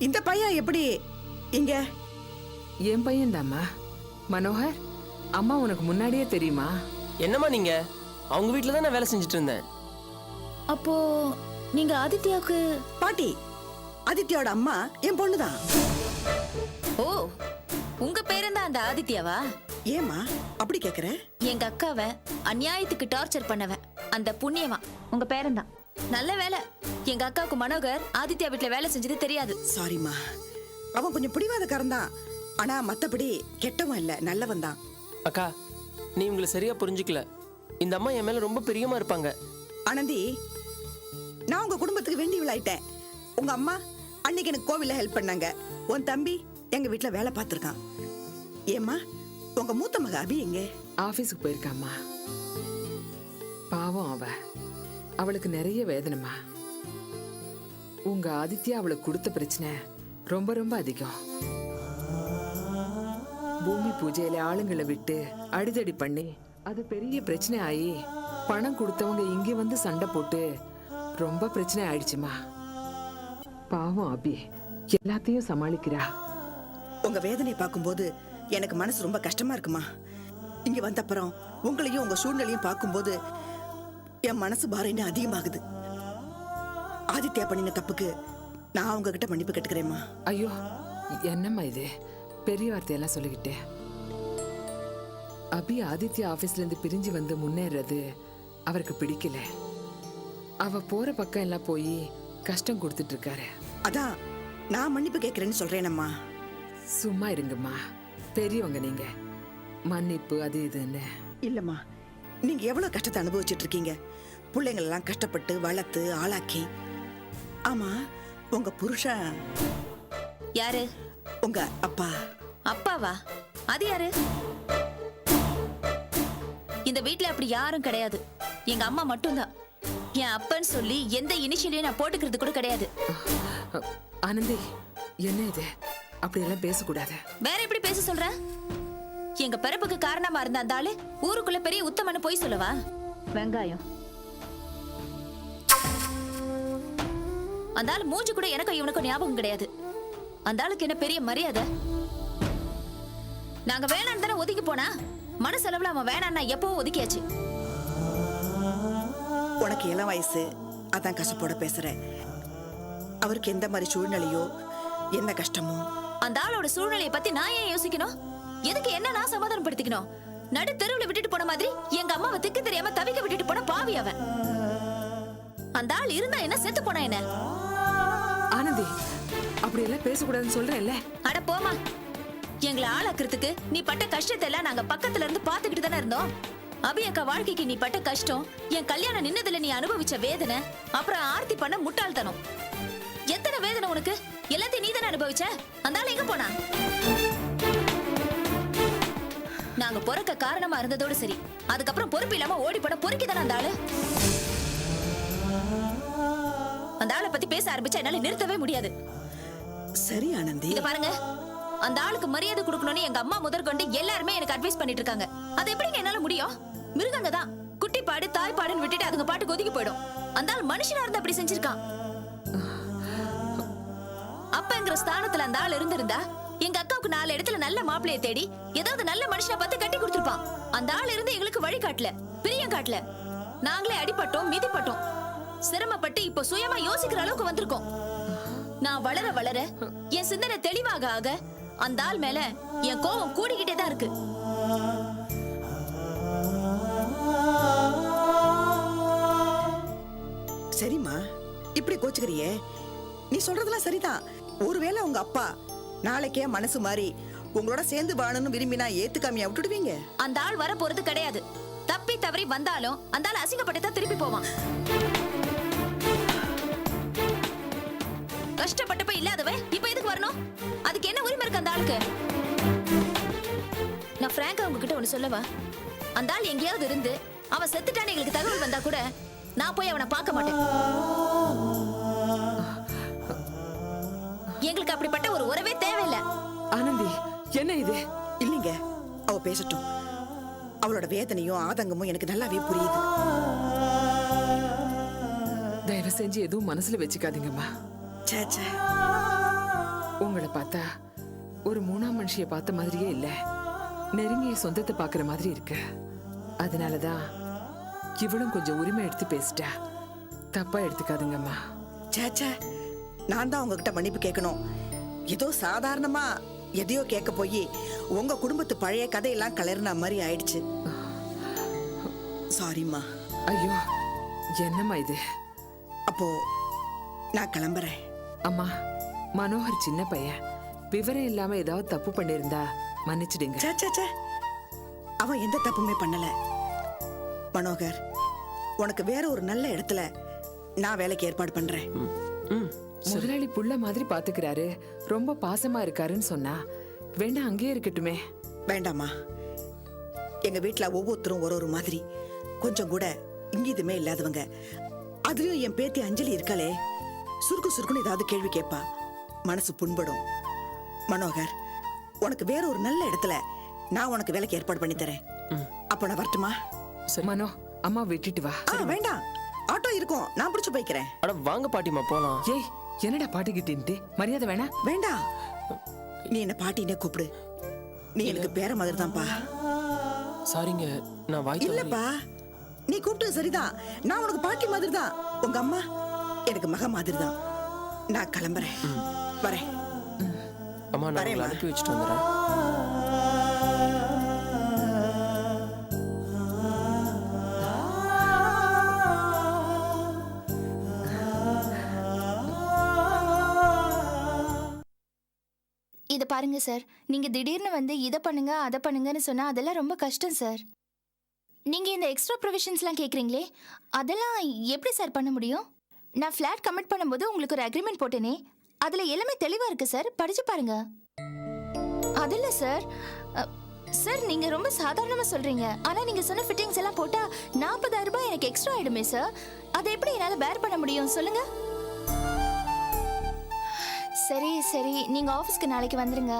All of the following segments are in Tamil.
இந்த பையன் எப்படி இங்க? என் பையன் தாம்மா. மனோகர், அம்மா உனக்கு முன்னாடியே தெரியுமா? என்னம்மா நீங்க? அவங்க வீட்டுல தான் நான் வேலை செஞ்சுட்டு இருந்தேன். அப்போ நீங்க ஆதித்யாவுக்கு? பாட்டி, ஆதித்யாவோட அம்மா என் பொண்ணுதான். ஓ, உங்க பேரன் தான் அந்த ஆதித்யாவா? ஏமா அப்படி கேக்குற? எங்க அக்காவை அநியாயத்துக்கு டார்ச்சர் பண்ணவன் அந்த புண்ணியமா உங்க பேரன் தான். நல்ல வேலை, எங்க அக்காவுக்கு மனோகர் ஆதித்யா வீட்டுல வேலை செஞ்சது தெரியாது. சாரிம்மா, அவன் கொஞ்சம் பிடிவாதக்காரன் தான். ஆனா மத்தபடி கெட்டவன் இல்ல, நல்லவன் தான். அக்கா, நீ உங்களை சரியா புரிஞ்சுக்கல. இந்த அம்மா என் மேல ரொம்ப பிரியமா இருப்பாங்க. ஆனந்தி, நான் உங்க குடும்பத்துக்கு வேண்டியவளாயிட்டேன். உங்க அம்மா அன்னைக்கு எனக்கு கோவில்ல ஹெல்ப் பண்ணாங்க. உன் தம்பி எங்க வீட்டுல வேலை பார்த்திருக்கான். ஏம்மா, உங்க மூத்த மக அபி எங்க? ஆபீஸுக்கு போயிருக்காம்மா. பாவம் அவளுக்கு நிறைய வேதனைமா. உங்க ஆதித்யா அவளுக்கு கொடுத்த பிரச்சனை ரொம்ப ரொம்ப அதிகம். பூமி பூஜையில ஆளுங்களை விட்டு அடிதடி பண்ணி அது பெரிய பிரச்சனை ஆகி பணம் கொடுத்தவங்க இங்க வந்து சண்டை போட்டு ரொம்ப பிரச்சனை ஆயிடுச்சுமா. பாவம் அபி எல்லாத்தையும் சமாளிக்கிறா. உங்க வேதனை பார்க்கும்போது எனக்கு மனசு ரொம்ப கஷ்டமா இருக்குமா. இங்க வந்த அப்புறம் உங்களையும் உங்க சூழ்நிலையும் பார்க்கும்போது என் மனசு பாரம் அதிகமாகுது. ஆதித்யா பண்ணின தப்புக்கு நான் உங்ககிட்ட மன்னிப்பு கேட்டுக்கிறேம்மா. ஐயோ, என்னம்மா இது பெரிய வார்த்தையெல்லாம் சொல்லிக்கிட்டே. அபி ஆதித்யா ஆபீஸ்ல இருந்து பிரிஞ்சு வந்து முன்னேறது அவருக்கு பிடிக்கல. அவ போற பக்கம் எல்லாம் போய் கஷ்டம் கொடுத்துட்டு இருக்காரு. அதான் நான் மன்னிப்பு கேட்கிறேன்னு சொல்றேனம்மா. சும்மா இருங்கம்மா, பெரியவங்க நீங்க. மன்னிப்பு அது இதுன்னு இல்லம்மா, நீங்க எவ்வளவு கஷ்டத்தை அனுபவிச்சுட்டு இருக்கீங்க. பிள்ளைங்கள் எல்லாம் கஷ்டப்பட்டு வளர்த்து ஆளாக்கி. ஆமா, உங்க புருஷன் யாரு? உங்க அப்பா. அப்பாவா? அது யாரு? இந்த வீட்ல அப்படி யாரும் கிடையாது. எங்க அம்மா மட்டும்தான். என் அப்பன்னு சொல்லி எந்த இனிஷியலையும் நான் போட்டுக்கிறது கூட கிடையாது. ஆனந்தி, என்ன இது? அப்படியெல்லாம் பேசக்கூடாது. வேற எப்படி பேச சொல்ற? எங்க பிறப்புக்கு காரணமா இருந்த அந்த ஆளு ஊருக்குள்ள பெரிய உத்தமன்னு போய் சொல்லவா? வெங்காயம். அந்த ஆளு மூஞ்சி கூட எனக்கும் இவனுக்கும் ஞாபகம் கிடையாது. அந்த ஆளுக்கு என்ன பெரிய மரியாதை? நாங்க வேணான்னு தானே ஒதுக்கி போனா. மனசளவுல அவன் வேணான்னா எப்பவும் ஒதுக்கியாச்சு. உனக்கு இளம் வயசு, அதான் கஷ்டப்போட பேசுற. அவருக்கு எந்த மாதிரி சூழ்நிலையோ என்ன கஷ்டமோ. அந்த ஆளோட சூழ்நிலையை பத்தி நான் ஏன் யோசிக்கணும்? எதுக்கு என்ன நான் சமாதானப்படுத்திக்கணும்? நடு தெருவுல விட்டுட்டு போன மாதிரி எங்க அம்மாவை திக்கு தெரியாம தவிக்க விட்டுட்டு போன பாவி அவன். அந்த ஆள் இருந்தா என்ன, செத்து போனா என்ன? ஆனந்தி, அப்படியெல்லாம் பேசக்கூடாதுன்னு சொல்றேன்ல. அட போமா. எங்களை ஆளாக்குறதுக்கு நீ பட்ட கஷ்டத்தை எல்லாம் நாங்க பக்கத்துல இருந்து பாத்துக்கிட்டு தானே இருந்தோம். அபி அக்கா வாழ்க்கைக்கு நீ பட்ட கஷ்டம், என் கல்யாணம் நின்னதுல நீ அனுபவிச்ச வேதனை, அப்புறம் ஆர்த்தி பண்ண முட்டாள்தனம், எத்தனை வேதனை உனக்கு? எல்லாத்தையும் நீ தானே அனுபவிச்ச. அந்த ஆள் எங்க போனா? நாங்க பொறுக்க காரணமா இருந்ததோட சரி, அதுக்கப்புறம் பொறுப்பு இல்லாம ஓடி போன பொறுக்கிதானே அந்த ஆளு. அந்த ஆளை பத்தி பேச ஆரம்பிச்சா என்னால நிறுத்தவே முடியாது. சரி ஆனந்தி, இத பாருங்க, அந்த ஆளுக்கு மரியாதை கொடுக்கணும்னு எங்க அம்மா முதற்கொண்டு எல்லாருமே எனக்கு அட்வைஸ் பண்ணிட்டு இருக்காங்க. அது எப்படிங்க என்னால முடியும்? மிருகங்க தான், குட்டி பாடு தாய் பாடுன்னு விட்டுட்டு அதுங்க பாட்டுக்கு ஒதுக்கி போயிடும். அந்த ஆள் மனுஷனா இருந்து அப்படி செஞ்சிருக்கான். அப்பங்கிற ஸ்தானத்துல அந்த ஆள் இருந்திருந்தா எங்க அக்காவுக்கு 4 இடத்துல நல்ல மாப்பிளைய தேடி ஏதாவது நல்ல மனுஷனை பார்த்து கட்டி கொடுத்துருப்பான். அந்த ஆள் இருந்து எங்களுக்கு வழி காட்டல, பிரியம் காட்டல. நாங்களே அடிபட்டோம், மிதிப்பட்டோம், சிரமப்பட்டு இப்போ சுயமா யோசிக்கிற அளவுக்கு வந்திருக்கோம். நான் வளர வளர என் சிந்தனை தெளிவாக ஆக அந்த ஆள் மேல என் கோபம் கூடிக்கிட்டே தான் இருக்கு. சரிம்மா, இப்படி கோச்சுக்கிறியே? நீ சொல்றதெல்லாம் சரிதான். ஒருவேளை உங்க அப்பா நாளைக்கே மனசு மாறி உங்களோட சேர்ந்து வாழணும்னு விரும்பினா ஏத்துக்காமையா விட்டுடுவீங்க? அந்த ஆள் வர போறது கிடையாது. தப்பி தவறி வந்தாலும் அந்த ஆள் அசிங்கப்பட்டு தான் திருப்பி போவான். கஷ்டப்பட்டப்ப இல்லாதவன் இப்ப எதுக்கு வரணும்? அதுக்கு என்ன உரிமை இருக்கு அந்த ஆளுக்கு? நான் பிராங்கா உங்ககிட்ட ஒண்ணு சொல்லவா? அந்த ஆள் எங்கேயாவது இருந்து அவன் செத்துட்டான்னு எங்களுக்கு தகவல் வந்தா கூட நான் போய் அவனை பார்க்க மாட்டேன். எங்களுக்கு அப்படிப்பட்ட ஒரு உறவே தேவையில்லை. ஆனந்தி, என்ன இது? இல்லைங்க, அவ பேசட்டும். அவளோட வேதனையும் ஆதங்கமும் எனக்கு நல்லாவே புரியுது. தயவு செஞ்சு எதுவும் மனசுல வச்சுக்காதீங்கம்மா. சே சே, உங்களை பார்த்தா ஒரு மூணாம் மனுஷிய பார்த்த மாதிரியே இல்ல, நெருங்கிய சொந்தத்தை பாக்குற மாதிரி இருக்கு. அதனாலதான் இவளும் கொஞ்சம் உரிமை எடுத்து பேசிட்டா. தப்பா எடுத்துக்காதுங்கம்மா. சேச்சே, நான் தான் உங்ககிட்ட மன்னிப்பு கேட்கணும். ஏதோ சாதாரணமா எதையோ கேட்க போய் உங்க குடும்பத்து பழைய கதையெல்லாம் கலர்ன மாதிரி ஆயிடுச்சு. சாரிம்மா. ஐயோ, என்னம்மா இது? அப்போ நான் கிளம்புறேன். அம்மா, மனோகர் சின்ன பையன், விவரம் இல்லாம ஏதாவது தப்பு பண்ணிருந்தா மன்னிச்சிடுங்க. சேச்சே, அவன் எந்த தப்புமே பண்ணல. மனோகர், உனக்கு வேற ஒரு நல்ல இடத்துல நான் வேலைக்கு ஏற்பாடு பண்றேன். முதலாளி புள்ள மாதிரி பாத்துக்கிறாரு, ரொம்ப பாசமா இருக்காருன்னு சொன்னா வேண்டாம், அங்கேயே இருக்கட்டுமே. வேண்டாமா, எங்க வீட்டுல ஒவ்வொருத்தரும் ஒரு ஒரு மாதிரி, கொஞ்சம் கூட இங்கீதுமே இல்லாதவங்க. அதுலயும் என் பேத்தி அஞ்சலி இருக்காளே, சுருக்குன்னு ஏதாவது கேள்வி கேட்பா, மனசு புண்படும். மனோகர், உனக்கு வேற ஒரு நல்ல இடத்துல நான் உனக்கு வேலைக்கு ஏற்பாடு பண்ணி தரேன். அப்ப நான் வரட்டுமா? மனோ, அம்மா விட்டுட்டு வா. வேண்டாம், ஆட்டோ இருக்கும், நான் பிடிச்சு போய்க்கிறேன். அட வாங்க பாட்டிமா போலாம். ஏய், என்னடா பாட்டுக்கிட்டு மரியாதை வேணா? வேண்டாம், நீ என்ன பாட்டினே கூப்பிடு. நீ எனக்கு பேர மாதிரி தான்ப்பா. சாரிங்க, நான் வாய் இல்லப்பா, நீ கூப்பிட்டு சரிதான். நான் உனக்கு பாட்டி மாதிரி தான். உங்க அம்மா எனக்கு மக மாதிரி தான். நான் கிளம்புறேன், வரேன். அம்மா, நான் உங்களை அனுப்பி வச்சுட்டு வந்துடுறேன். இதை பாருங்க சார், நீங்க திடீர்னு வந்து இதை பண்ணுங்க அதை பண்ணுங்கன்னு சொன்னா அதெல்லாம் ரொம்ப கஷ்டம் சார். நீங்க இந்த எக்ஸ்ட்ரா ப்ரொவிஷன்ஸ்லாம் கேட்குறீங்களே, அதெல்லாம் எப்படி சார் பண்ண முடியும்? நான் ஃப்ளாட் கமிட் பண்ணும்போது உங்களுக்கு ஒரு அக்ரிமெண்ட் போட்டேனே, அதுல எல்லாமே தெளிவா இருக்கு சார், படிச்சு பாருங்க. அது இல்ல சார், சார் நீங்க ரொம்ப சாதாரணமா சொல்றீங்க. ஆனா நீங்க சொன்ன ஃபிட்டிங்ஸ் எல்லாம் போட்டா 40,000 ரூபாய் எனக்கு எக்ஸ்ட்ரா ஆயிடுமே சார். அதை எப்படி என்னால பேர் பண்ண முடியும் சொல்லுங்க? சரி சரி, நீங்க ஆபீஸ்க்கு நாளைக்கு வந்துருங்க.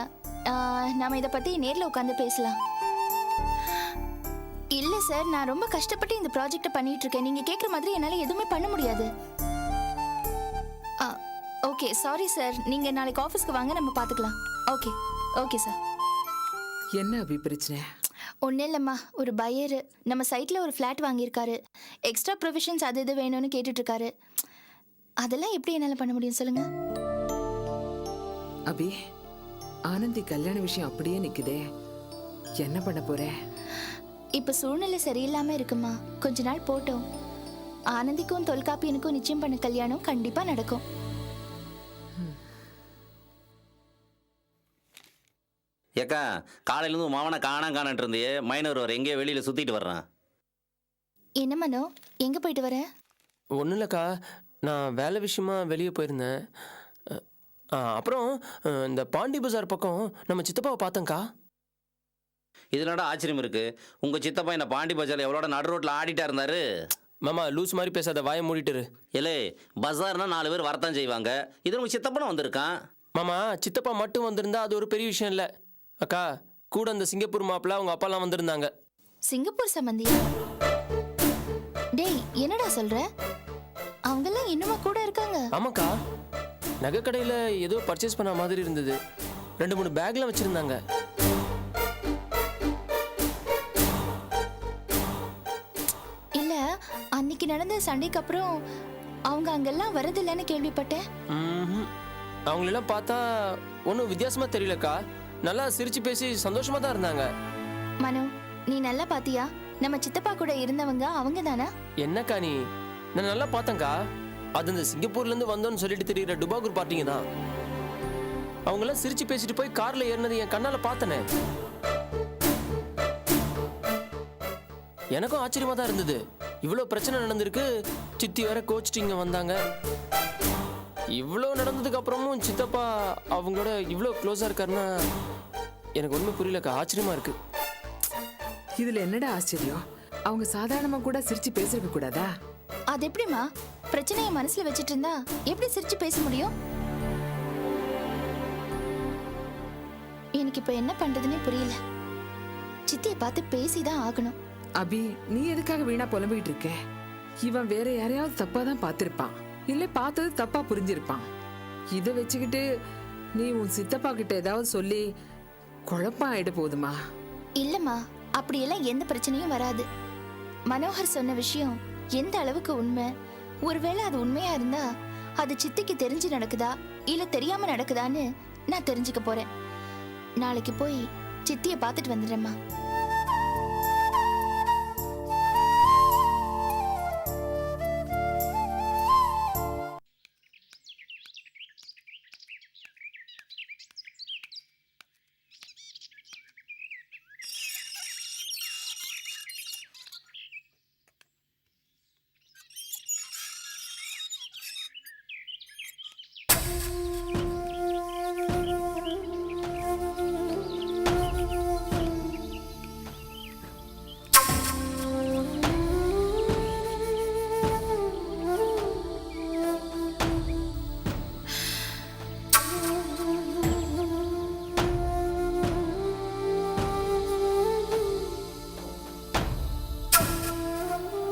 நாம இதை பத்தி நேர்ல உட்காந்து பேசலாம். இல்ல சார், நான் ரொம்ப கஷ்டப்பட்டு இந்த ப்ராஜெக்ட பண்ணிட்டு இருக்கேன். நீங்க கேக்குற மாதிரி என்னால எதுவுமே பண்ண முடியாது. Okay, sorry sir. நீங்க நாளைக்கு ஆபீஸ்க்கு வாங்க, நம்ம பாத்துக்கலாம். Okay okay sir. என்ன அபி பிரச்சனை? ஒன்றும் இல்லைம்மா, ஒரு பையர் நம்ம சைட்டில் ஒரு ஃப்ளாட் வாங்கியிருக்காரு. எக்ஸ்ட்ரா ப்ரொவிஷன்ஸ் அது இது வேணும்னு கேட்டுட்ருக்காரு. அதெல்லாம் எப்படி என்னால் பண்ண முடியும் சொல்லுங்க? அபி, ஆனந்தி கல்யாண விஷயம் அப்படியே நிக்குதே, என்ன பண்ண போற? இப்போ சூழ்நிலை சரியில்லாமல் இருக்குமா, கொஞ்ச நாள் போட்டோம். ஆனந்திக்கும் தொல்காப்பியனுக்கும் நிச்சயம் பண்ண கல்யாணம் கண்டிப்பாக நடக்கும். ஏக்கா, காலையிலேருந்து மாவனை காணான்ட்டு இருந்தியே, மைனர் வர எங்கேயோ வெளியில் சுற்றிட்டு வர்றான். என்ன மனோ, எங்கே போயிட்டு வர? ஒன்றும் இல்லைக்கா, நான் வேலை விஷயமா வெளியே போயிருந்தேன். அப்புறம் இந்த பாண்டி பஜார் பக்கம் நம்ம சித்தப்பாவை பார்த்தேங்க்கா. இதனோட ஆச்சரியம் இருக்கு, உங்கள் சித்தப்பா என்ன பாண்டி பஜாரில் எவ்வளோட நடு ரோட்டில் ஆடிட்டா இருந்தாரு. மாமா, லூஸ் மாதிரி பேசாத, வாயை மூடிட்டுரு. இல்லை, பஜார்னா 4 பேர் வரத்தான் செய்வாங்க. இது உங்கள் சித்தப்பனும் வந்திருக்கான். மாமா, சித்தப்பா மட்டும் வந்திருந்தா அது ஒரு பெரிய விஷயம் இல்லை. அக்கா, கூட அந்த சிங்கப்பூர் மாப்பிள்ள அவங்க அப்பாலாம் வந்திருந்தாங்க. சிங்கப்பூர் சம்பந்தியா? டேய், என்னடா சொல்ற? அவங்கெல்லாம் இன்னுமா கூட இருக்காங்க? ஆமாக்கா, நகை கடையில் ஏதோ பர்ச்சேஸ் பண்ண மாதிரி இருந்தது. 2-3 பேக்லாம் வச்சிருந்தாங்க. இல்ல, அன்னைக்கு நடந்த சண்டைக்கு அப்புறம் அவங்க அங்கெல்லாம் வரதில்லைன்னு கேள்விப்பட்டேன். அவங்களெல்லாம் பார்த்தா ஒன்றும் வித்தியாசமா தெரியலக்கா, நல்லா சிரிச்சு பேசி சந்தோஷமா தான் இருந்தாங்க. மனு, நீ நல்லா பாத்தியா? நம்ம சித்தப்பா கூட இருந்தவங்க அவங்க தானே? என்னக்கா நீ? நான் நல்லா பார்த்தேன்க்கா. அது இந்த சிங்கப்பூர்ல இருந்து வந்தோன்னு சொல்லிட்டு தெரியுற டுபாகூர் பார்ட்டிங்க தான். அவங்களாம் சிரிச்சு பேசிட்டு போய் கார்ல ஏறினது என் கண்ணால பார்த்தனே. எனக்கும் ஆச்சரியமா தான் இருந்தது. இவ்வளோ பிரச்சனை நடந்திருக்கு, சித்தி வேற கோச்சிட்டு இங்க வந்தாங்க. இவ்வளோ நடந்ததுக்கு அப்புறமும் சித்தப்பா அவங்களோட இவ்வளோ க்ளோஸா இருக்காருன்னா எனக்கு ஒண்ணுமே புரியலக்கா, ஆச்சரியமா இருக்கு. இதுல என்னடா ஆச்சரியம்? அவங்க சாதாரணமா கூட சிரிச்சு பேசிருக்க கூடாதா? அது எப்படிமா? பிரச்சனையை மனசுல வச்சிட்டு இருந்தா எப்படி சிரிச்சு பேச முடியும்? எனக்கு இப்ப என்ன பண்றதுன்னே புரியல. சித்தியை பார்த்து பேசிதான் ஆகணும். அபி, நீ எதுக்காக வீணா புலம்பிட்டு இருக்க? இவன் வேற யாரையாவது தப்பா தான் பார்த்திருப்பான், இல்ல பார்த்தது தப்பா புரிஞ்சிருப்பான். இதை வச்சுக்கிட்டு நீ உன் சித்தப்பா கிட்ட ஏதாவது சொல்லி குழப்பம் ஆயிட போதுமா. இல்லம்மா, அப்படியெல்லாம் எந்த பிரச்சனையும் வராது. மனோகர் சொன்ன விஷயம் எந்த அளவுக்கு உண்மை, ஒருவேளை அது உண்மையா இருந்தா அது சித்திக்கு தெரிஞ்சு நடக்குதா இல்ல தெரியாம நடக்குதான்னு நான் தெரிஞ்சுக்க போறேன். நாளைக்கு போய் சித்திய பார்த்துட்டு வந்துடுறேம்மா.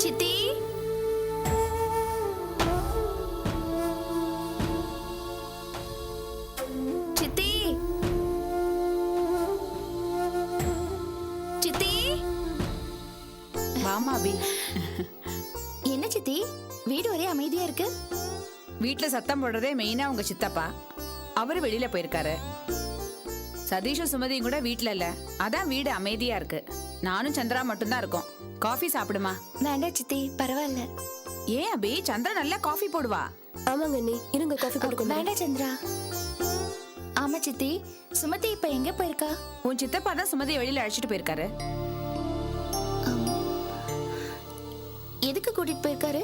சித்தி, சித்தி, சித்தி. வாமா அபி. என்ன சித்தி, வீடு ஒரே அமைதியா இருக்கு? வீட்ல சத்தம் போடுறதே மெயினா உங்க சித்தப்பா. அவரு வெளியில போயிருக்காரு. சதீஷும் சுமதியும் கூட வீட்ல இல்ல. அதான் வீடு அமைதியா இருக்கு. நானும் சந்திரா மட்டும்தான் இருக்கோம். காஃபி சாப்பிடுமா? வேண்டாம் சித்தி, பரவாயில்ல. ஏன் அபி, சந்திரா நல்லா காஃபி போடுவா. ஆமாங்க நீ இருங்க காஃபி போட்டு வேண்டாம் சந்திரா. ஆமா சித்தி, சுமதி இப்ப எங்க போயிருக்கா? உன் சித்தப்பா தான் சுமதியை வெளியில அழைச்சிட்டு போயிருக்காரு. எதுக்கு கூட்டிட்டு போயிருக்காரு?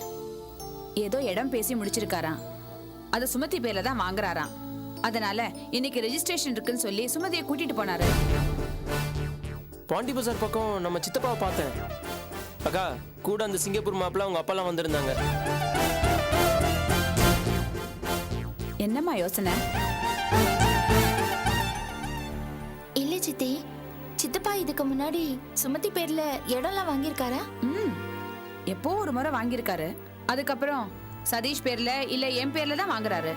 ஏதோ இடம் பேசி முடிச்சிருக்காராம். அது சுமதி பேர்ல தான் வாங்குறாராம். அதனால இன்னைக்கு ரெஜிஸ்ட்ரேஷன் இருக்குன்னு சொல்லி சுமதியை கூட்டிட்டு போனாரு. பாண்டி பஜார் பக்கம் நம்ம சித்தப்பாவை பார்த்தேன். அக்கா கூட அந்த சிங்கப்பூர் மாப்பிள்ள அவங்க அப்பாலாம் வந்திருந்தாங்க. என்னம்மா யோசனை? இல்ல சித்தி, சித்தப்பா இதுக்கு முன்னாடி சுமதி பேர்ல இடம்லாம் வாங்கியிருக்காரா? எப்போ ஒரு முறை வாங்கியிருக்காரு. அதுக்கப்புறம் சதீஷ் பேர்ல இல்ல என் பேர்ல தான் வாங்குறாரு.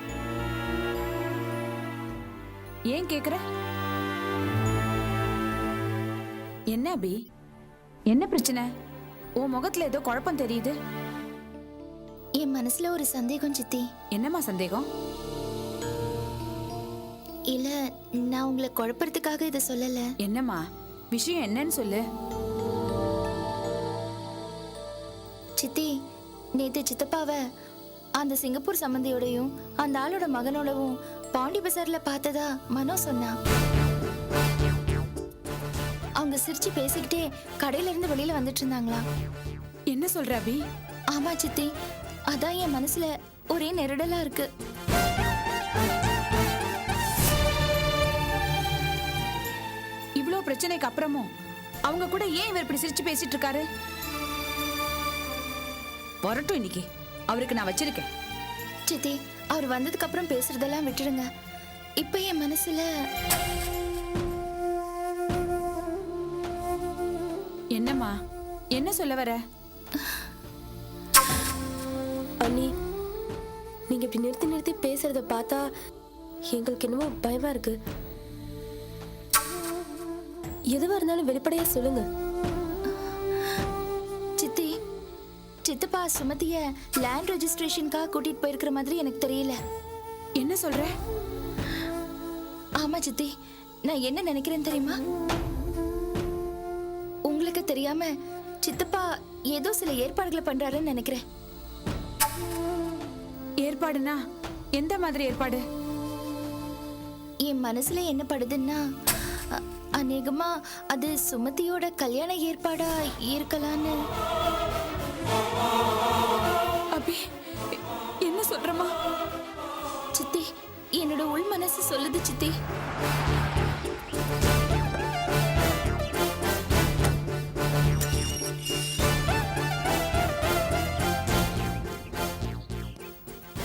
ஏன் கேக்குற? என்ன அபி, என்ன பிரச்சனை? உன் முகத்துல ஏதோ குழப்பம் தெரியுது. என் மனசுல ஒரு சந்தேகம் சித்தி. என்னம்மா சந்தேகம்? இல்ல, நான் உங்களை குழப்பறதுக்காக இதை சொல்லல. என்னம்மா விஷயம், என்னன்னு சொல்லு. சித்தி, நேத்து சித்தப்பாவை அந்த சிங்கப்பூர் சம்பந்தியோடையும் அந்த ஆளோட மகனோடவும் பாண்டி பசார்ல பார்த்ததா மனோ சொன்னா. அவங்க சிரிச்சு பேசிக்கிட்டே கடையில இருந்து வெளியில வந்துட்டு இருந்தாங்களா? என்ன சொல்ற அபி? ஆமா சித்தி, அதான் என் மனசுல ஒரே நெருடலா இருக்கு. இவ்ளோ பிரச்சனைக்கு அப்புறமும் அவங்க கூட ஏன் இவர் இப்படி சிரிச்சு பேசிட்டு இருக்காரு? வரட்டும், இன்னைக்கு அவருக்கு நான் வச்சிருக்கேன். சித்தி, அவர் வந்ததுக்கு அப்புறம் பேசுறதெல்லாம் விட்டுடுங்க. இப்ப என் மனசுல என்னம்மா, என்ன சொல்ல வர? அண்ணி, நீங்க இப்படி நிறுத்தி நிறுத்தி பேசுறத பார்த்தா எங்களுக்கு என்னமோ பயமா இருக்கு. எதுவா இருந்தாலும் வெளிப்படையா சொல்லுங்க. சித்தி, சித்தப்பா சுமதிய லேண்ட் ரெஜிஸ்ட்ரேஷனுக்காக கூட்டிட்டு போயிருக்கிற மாதிரி எனக்கு தெரியல. என்ன சொல்ற? ஆமா சித்தி, நான் என்ன நினைக்கிறேன் தெரியுமா? உங்களுக்கு தெரியாம சித்தப்பா ஏதோ சில ஏற்பாடுகளை பண்றாருன்னு நினைக்கிறேன். ஏற்பாடுனா எந்த மாதிரி ஏற்பாடு? என் மனசுல என்ன படுதுன்னா, அநேகமா அது சுமதியோட கல்யாண ஏற்பாடா இருக்கலான்னு. அபி, என்ன சொல்றமா? சித்தி, என்னோட உள் மனசு சொல்லுது சித்தி.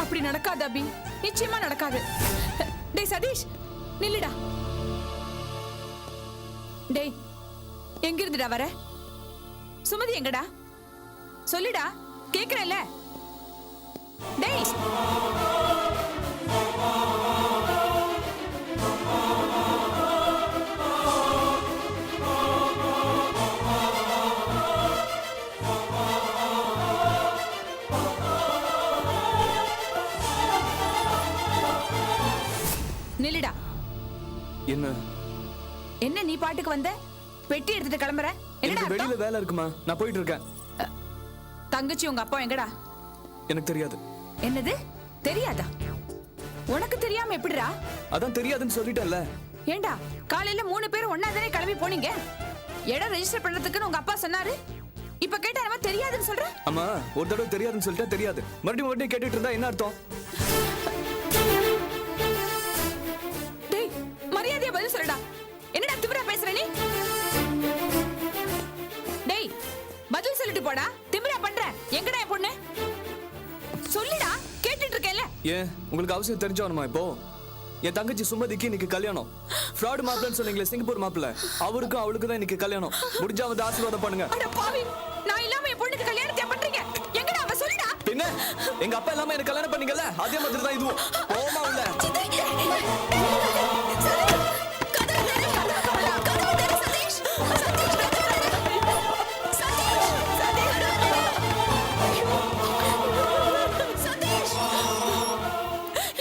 அப்படி நடக்காது அபி, நிச்சயமா நடக்காது. டேய் சதீஷ், நில்லுடா. டேய், எங்க இருந்துடா வர? சுமதி எங்கடா? சொல்லுடா, கேக்குறேன்ல. டேய் நில்லுடா. என்ன என்ன நீ பாட்டுக்கு வந்த? பெட்டி எடுத்துட்டு கிளம்புற? என்னடா எனக்கு வெளியில அர்த்தம்? வேலை இருக்குமா, நான் போயிட்டு இருக்கேன். தங்கச்சி உங்க அப்பா எங்கடா? எனக்கு தெரியாது. என்னது தெரியாதா? உனக்கு தெரியாம எப்படிடா? அதான் தெரியாதுன்னு சொல்லிட்டேன்ல. ஏண்டா காலையில 3 பேரும் ஒண்ணா தானே கிளம்பி போனீங்க? இடம் ரெஜிஸ்டர் பண்றதுக்குன்னு உங்க அப்பா சொன்னாரு. இப்ப கேட்டா நம்ம தெரியாதுன்னு சொல்ற? அம்மா, ஒரு தடவை தெரியாதுன்னு சொல்லிட்டா தெரியாது. மறுபடியும் கேட்டுட்டு இருந்தா என்ன அர்த்தம்? டேய், மரியாதையா பதில் சொல்லுடா. என்னடா திமிரா பேசுற நீ? டேய், பதில் சொல்லிட்டு போடா. திமிரா பண்ற? எங்கடா என் பொண்ணு? சொல்லுடா, கேட்டுட்டு இருக்கேன்ல. ஏன் உங்களுக்கு அவசியம் தெரிஞ்சவனுமா இப்போ? என் தங்கச்சி சுமதிக்கு இன்னைக்கு கல்யாணம். ஃப்ராட் மாப்பிள்ளன்னு சொன்னீங்களே, சிங்கப்பூர் மாப்பிள்ள, அவருக்கும் அவளுக்கு தான் இன்னைக்கு கல்யாணம். முடிஞ்சா வந்து ஆசீர்வாதம் பண்ணுங்க. அட பாவி, நான் இல்லாம என் பொண்ணுக்கு கல்யாணத்தை பண்றீங்க? எங்கடா அவ? சொல்லுடா. பின்ன எங்க அப்பா இல்லாம எனக்கு கல்யாணம் பண்ணீங்கல்ல, அதே மாதிரி தான் இதுவும். போமா உள்ள.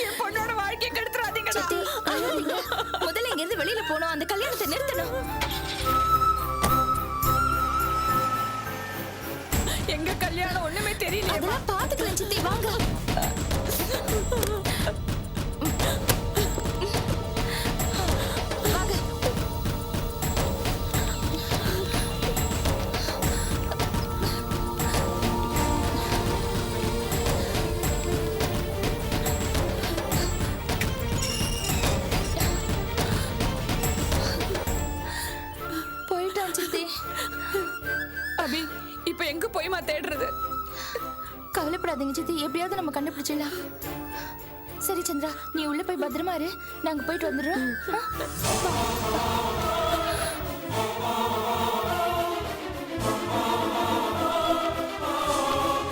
என் பொண்ணோட வாழ்க்கையை கெடுத்துறாதீங்கடா. சித்தி, அழாதீங்க. முதல்ல இங்க இருந்து வெளியில போனோம். அந்த கல்யாணத்தை நிறுத்தணும். எங்க கல்யாணம் ஒண்ணுமே தெரியல. அதெல்லாம் பாத்துக்கலாம் சித்தி, வாங்க. வாங்க. போயிட்டான் சித்தி. அபி, இப்ப எங்க போய்மா தேடுறது? கவலைப்படாதீங்க சித்தி, எப்படியாவது நம்ம கண்டுபிடிச்சிடலாம். சரி சந்திரா, நீ உள்ள போய் பத்திரமா இரு, நாங்க போயிட்டு வந்துடுறோம். ஆ? வா.